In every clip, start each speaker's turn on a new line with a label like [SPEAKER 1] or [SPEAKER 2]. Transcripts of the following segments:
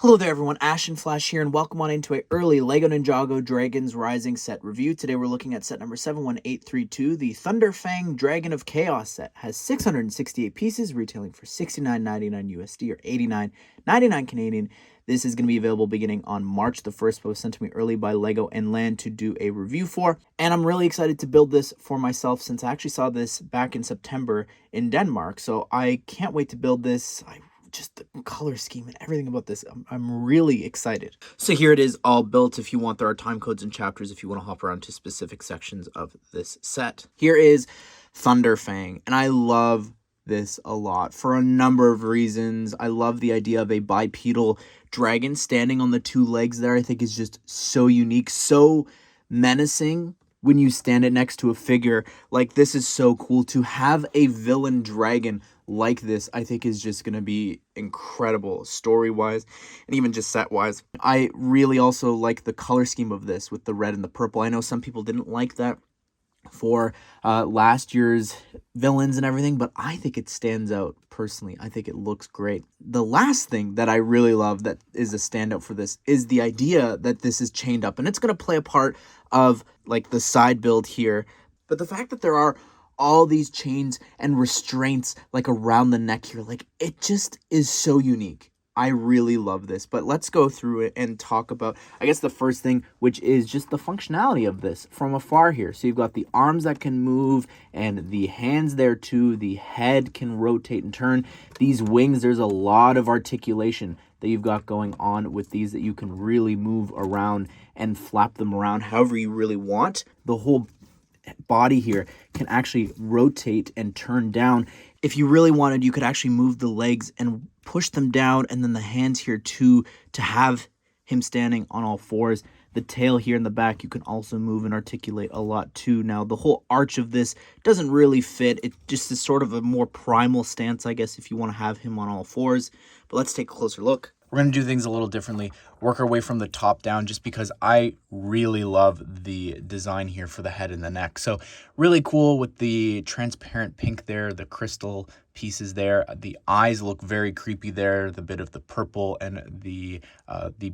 [SPEAKER 1] Hello there everyone, Ashnflash here, and welcome on into a early LEGO Ninjago Dragons Rising set review. Today we're looking at set number 71832, the Thunderfang Dragon of Chaos set. Has 668 pieces, retailing for $69.99 USD or $89.99 Canadian. This is going to be available beginning on March the 1st, but was sent to me early by LEGO and Land to do a review for. And I'm really excited to build this for myself since I actually saw this back in September in Denmark. So I can't wait to build this. Just the color scheme and everything about this, I'm really excited. So here it is all built. If you want, there are time codes and chapters if you want to hop around to specific sections of this set. Here is Thunderfang, and I love this a lot for a number of reasons. I love the idea of a bipedal dragon standing on the two legs there. I think is just so unique, so menacing. When you stand it next to a figure, like this is so cool. To have a villain dragon like this, I think is just going to be incredible story-wise and even just set-wise. I really also like the color scheme of this with the red and the purple. I know some people didn't like that for last year's villains and everything, but I think it stands out personally. I think it looks great. The last thing that I really love that is a standout for this is the idea that this is chained up, and it's going to play a part of like the side build here, but the fact that there are all these chains and restraints like around the neck here, like it just is so unique. I really love this, but let's go through it and talk about, I guess, the first thing, which is just the functionality of this from afar here. So you've got the arms that can move and the hands there too. The head can rotate and turn. These wings, there's a lot of articulation that you've got going on with these that you can really move around and flap them around however you really want. The whole body here can actually rotate and turn down. If you really wanted, you could actually move the legs and push them down, and then the hands here too, to have him standing on all fours. The tail here in the back you can also move and articulate a lot too. Now the whole arch of this doesn't really fit. It just is sort of a more primal stance, I guess, if you want to have him on all fours. But let's take a closer look. We're going to do things a little differently, work our way from the top down, just because I really love the design here for the head and the neck. So really cool with the transparent pink there, the crystal pieces there. The eyes look very creepy there, the bit of the purple and the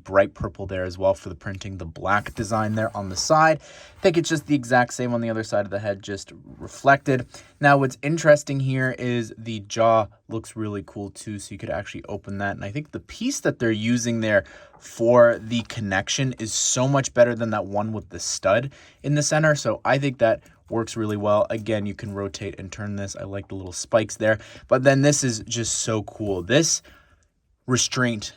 [SPEAKER 1] bright purple there as well for the printing. The black design there on the side, I think it's just the exact same on the other side of the head, just reflected. Now what's interesting here is the jaw looks really cool too, so you could actually open that, and I think the piece that they're using there for the connection is so much better than that one with the stud in the center. So I think that works really well. Again, you can rotate and turn this. I like the little spikes there, but then this is just so cool. This restraint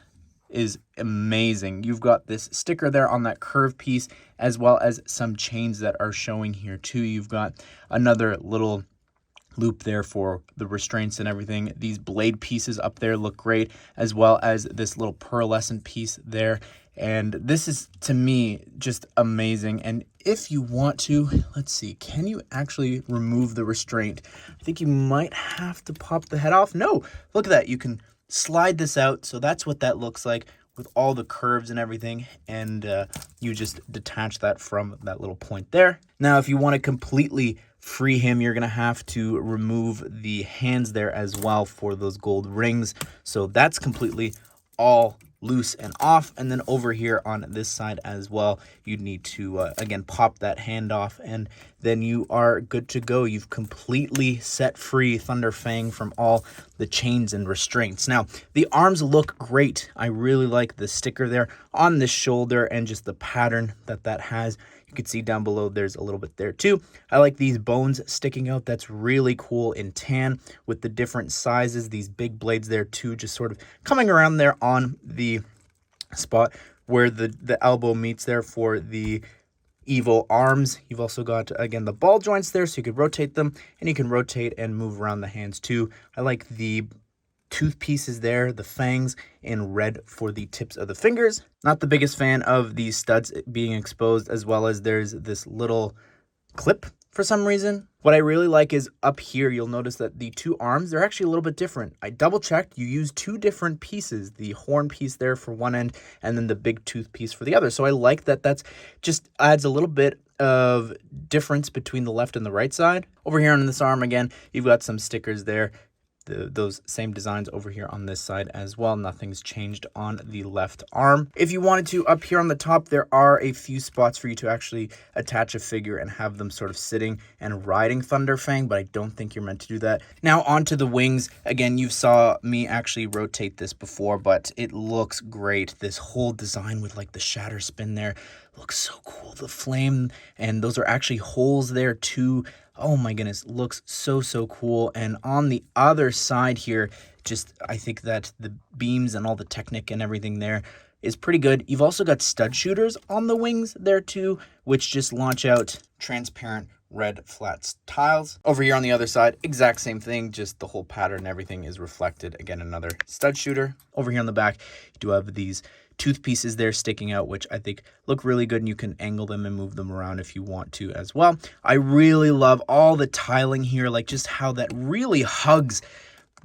[SPEAKER 1] is amazing. You've got this sticker there on that curved piece, as well as some chains that are showing here too. You've got another little loop there for the restraints and everything. These blade pieces up there look great, as well as this little pearlescent piece there. And this is, to me, just amazing. And if you want to, let's see, can you actually remove the restraint? I think you might have to pop the head off. No, look at that. You can slide this out. So that's what that looks like with all the curves and everything. And you just detach that from that little point there. Now, if you want to completely free him, you're going to have to remove the hands there as well for those gold rings. So that's completely all loose and off. And then over here on this side as well, you need to again pop that hand off, and then you are good to go. You've completely set free Thunderfang from all the chains and restraints. Now the arms look great. I really like the sticker there on the shoulder and just the pattern that that has. You can see down below there's a little bit there too. I like these bones sticking out. That's really cool in tan with the different sizes. These big blades there too, just sort of coming around there on the spot where the elbow meets there for the evil arms. You've also got, again, the ball joints there, so you could rotate them, and you can rotate and move around the hands too. I like the tooth pieces there, the fangs in red for the tips of the fingers. Not the biggest fan of these studs being exposed, as well as there's this little clip for some reason. What I really like is up here, you'll notice that the two arms, they're actually a little bit different. I double checked, you use two different pieces, the horn piece there for one end and then the big tooth piece for the other. So I like that. That's just adds a little bit of difference between the left and the right side. Over here on this arm again, you've got some stickers there. those same designs over here on this side as well. Nothing's changed on the left arm. If you wanted to, up here on the top, there are a few spots for you to actually attach a figure and have them sort of sitting and riding Thunderfang, but I don't think you're meant to do that. Now onto the wings. Again, you saw me actually rotate this before, but it looks great. This whole design with like the shatter spin there looks so cool. The flame, and those are actually holes there too. Oh my goodness, looks so cool. And on the other side here, just I think that the beams and all the Technic and everything there is pretty good. You've also got stud shooters on the wings there too, which just launch out transparent red flat tiles. Over here on the other side, exact same thing, just the whole pattern and everything is reflected. Again, another stud shooter. Over here on the back, you do have these tooth pieces there sticking out, which I think look really good, and you can angle them and move them around if you want to as well. I really love all the tiling here, like just how that really hugs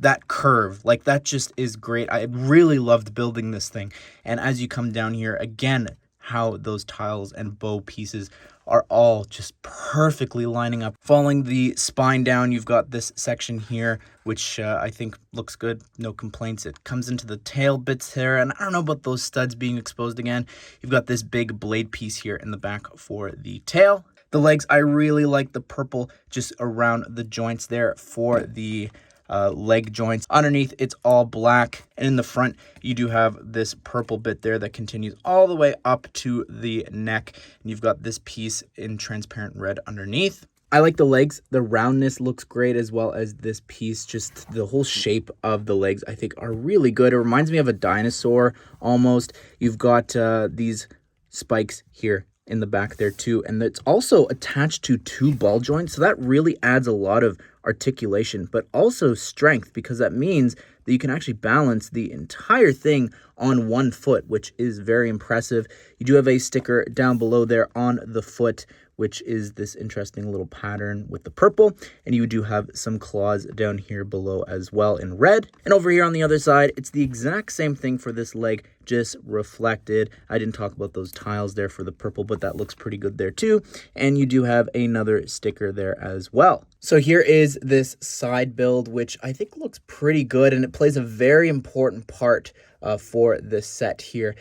[SPEAKER 1] that curve. Like that just is great. I really loved building this thing. And as you come down here, again, how those tiles and bow pieces are all just perfectly lining up. Following the spine down, you've got this section here, which I think looks good. No complaints. It comes into the tail bits there, and I don't know about those studs being exposed again. You've got this big blade piece here in the back for the tail. The legs, I really like the purple just around the joints there for the leg joints. Underneath, it's all black, and in the front you do have this purple bit there that continues all the way up to the neck, and you've got this piece in transparent red underneath. I like the legs. The roundness looks great, as well as this piece. Just the whole shape of the legs I think are really good. It reminds me of a dinosaur almost. You've got these spikes here in the back there too, and it's also attached to 2 ball joints, so that really adds a lot of articulation, but also strength, because that means that you can actually balance the entire thing on 1 foot, which is very impressive. You do have a sticker down below there on the foot, which is this interesting little pattern with the purple, and you do have some claws down here below as well in red. And over here on the other side, it's the exact same thing for this leg, just reflected. I didn't talk about those tiles there for the purple, but that looks pretty good there too. And you do have another sticker there as well. So here is this side build, which I think looks pretty good, and it plays a very important part for this set here.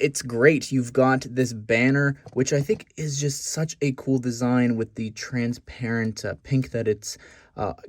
[SPEAKER 1] It's great. You've got this banner, which I think is just such a cool design with the transparent pink that it's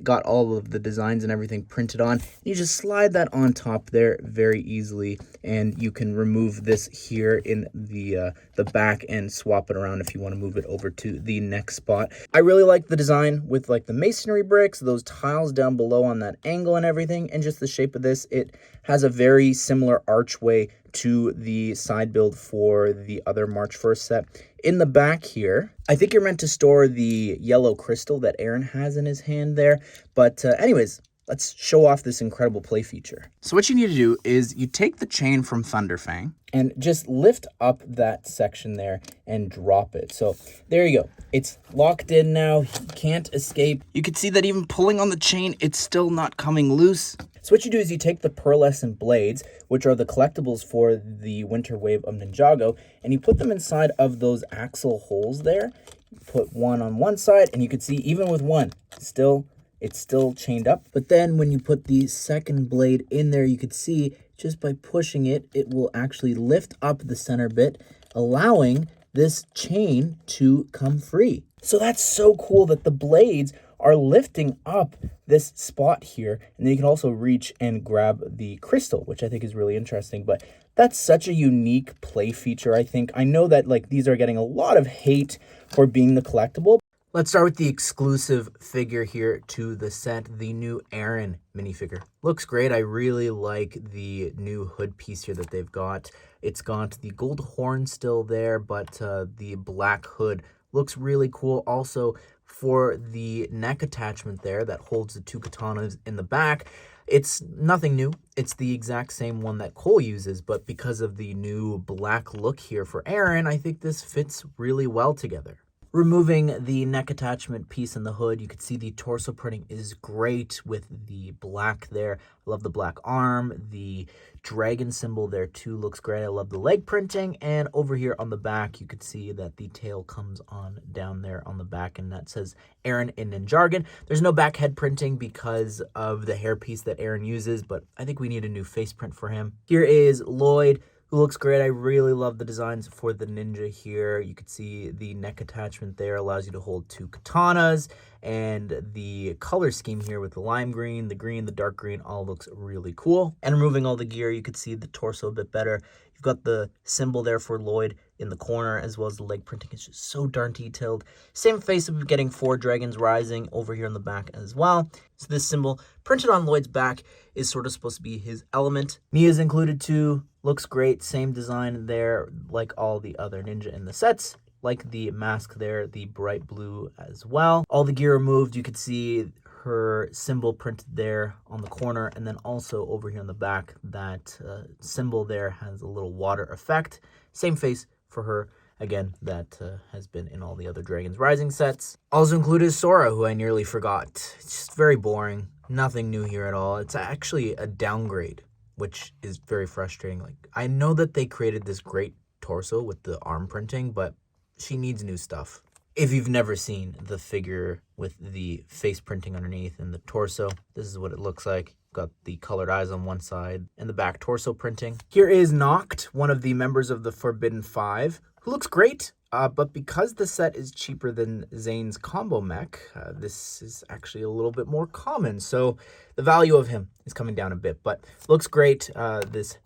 [SPEAKER 1] got all of the designs and everything printed on. You just slide that on top there very easily, and you can remove this here in the back and swap it around if you want to move it over to the next spot. I really like the design with like the masonry bricks, those tiles down below on that angle and everything, and just the shape of this. It has a very similar archway to the side build for the other March 1st set. In the back here, I think you're meant to store the yellow crystal that Aaron has in his hand there. But anyways, let's show off this incredible play feature. So what you need to do is you take the chain from Thunderfang and just lift up that section there and drop it. So there you go. It's locked in now. He can't escape. You can see that even pulling on the chain, it's still not coming loose. So what you do is you take the pearlescent blades, which are the collectibles for the Winter Wave of Ninjago, and you put them inside of those axle holes there. You put one on one side, and you can see even with one, it's still chained up. But then when you put the second blade in there, you could see just by pushing it, it will actually lift up the center bit, allowing this chain to come free. So that's so cool that the blades are lifting up this spot here, and then you can also reach and grab the crystal, which I think is really interesting. But that's such a unique play feature, I think. I know that like these are getting a lot of hate for being the collectible. Let's start with the exclusive figure here to the set, the new Aaron minifigure. Looks great. I really like the new hood piece here that they've got. It's got the gold horn still there, but the black hood looks really cool. Also, for the neck attachment there that holds the 2 katanas in the back, it's nothing new. It's the exact same one that Cole uses, but because of the new black look here for Aaron, I think this fits really well together. Removing the neck attachment piece and the hood, you can see the torso printing is great with the black there. I love the black arm. The dragon symbol there too looks great. I love the leg printing. And over here on the back, you can see that the tail comes on down there on the back, and that says Aaron in Ninjago. There's no back head printing because of the hairpiece that Aaron uses, but I think we need a new face print for him. Here is Lloyd, who looks great. I really love the designs for the ninja here. You can see the neck attachment there allows you to hold 2 katanas, and the color scheme here with the lime green, the dark green, all looks really cool. And removing all the gear, you can see the torso a bit better. You've got the symbol there for Lloyd in the corner, as well as the leg printing. It's just so darn detailed. Same face of getting 4 Dragons Rising over here on the back as well. So this symbol printed on Lloyd's back is sort of supposed to be his element. Mia's included too. Looks great. Same design there like all the other ninja in the sets. Like the mask there, the bright blue as well. All the gear removed. You could see her symbol printed there on the corner, and then also over here on the back, that symbol there has a little water effect. Same face for her, again, that has been in all the other Dragons Rising sets. Also included is Sora, who I nearly forgot. It's just very boring. Nothing new here at all. It's actually a downgrade, which is very frustrating. Like, I know that they created this great torso with the arm printing, but she needs new stuff. If you've never seen the figure with the face printing underneath and the torso, this is what it looks like. Got the colored eyes on one side and the back torso printing. Here is Noct, one of the members of the Forbidden Five, who looks great. But because the set is cheaper than Zane's combo mech, this is actually a little bit more common. So the value of him is coming down a bit, but looks great. This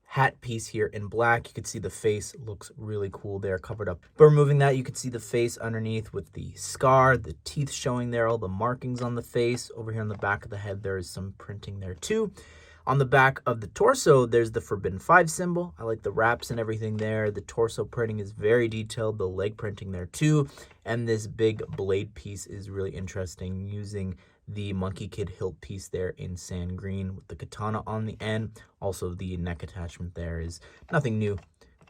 [SPEAKER 1] hat piece here in black, you can see the face looks really cool there, covered up. But removing that, you can see the face underneath with the scar, the teeth showing there, all the markings on the face. Over here on the back of the head, there is some printing there too. On the back of the torso, there's the Forbidden Five symbol. I like the wraps and everything there. The torso printing is very detailed, the leg printing there too. And this big blade piece is really interesting, using the Monkey Kid hilt piece there in sand green with the katana on the end. Also, the neck attachment there is nothing new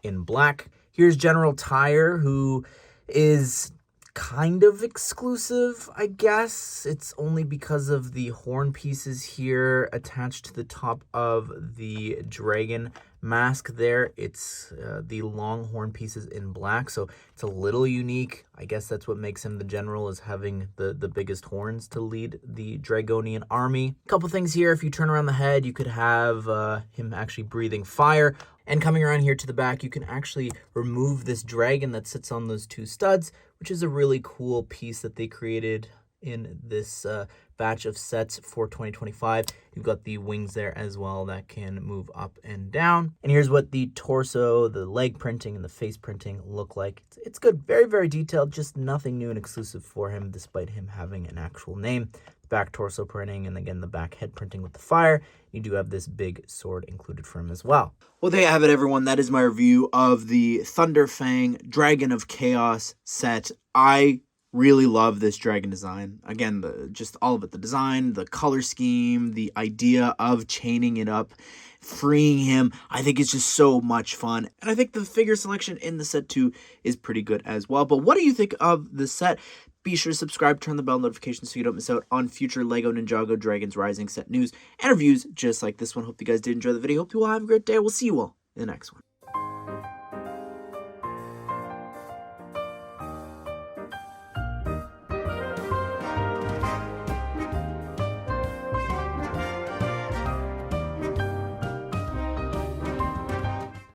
[SPEAKER 1] in black. Here's General Tire, who is kind of exclusive, I guess. It's only because of the horn pieces here attached to the top of the dragon mask there. It's the long horn pieces in black, so it's a little unique. I guess that's what makes him the general, is having the biggest horns to lead the Dragonian army. A couple things here. If you turn around the head, you could have him actually breathing fire. And coming around here to the back, you can actually remove this dragon that sits on those 2 studs, which is a really cool piece that they created in this batch of sets for 2025. You've got the wings there as well that can move up and down. And here's what the torso, the leg printing, and the face printing look like. It's good. Very, very detailed. Just nothing new and exclusive for him, despite him having an actual name. Back torso printing, and again the back head printing with the fire. You do have this big sword included for him as well. Well, there you have it, everyone. That is my review of the Thunderfang Dragon of Chaos set. I really love this dragon design. Again, just all of it. The design, the color scheme, the idea of chaining it up, freeing him. I think it's just so much fun. And I think the figure selection in the set too is pretty good as well. But what do you think of the set? Be sure to subscribe, turn the bell notifications so you don't miss out on future LEGO Ninjago Dragons Rising set news and reviews just like this one. Hope you guys did enjoy the video. Hope you all have a great day. We'll see you all in the next one.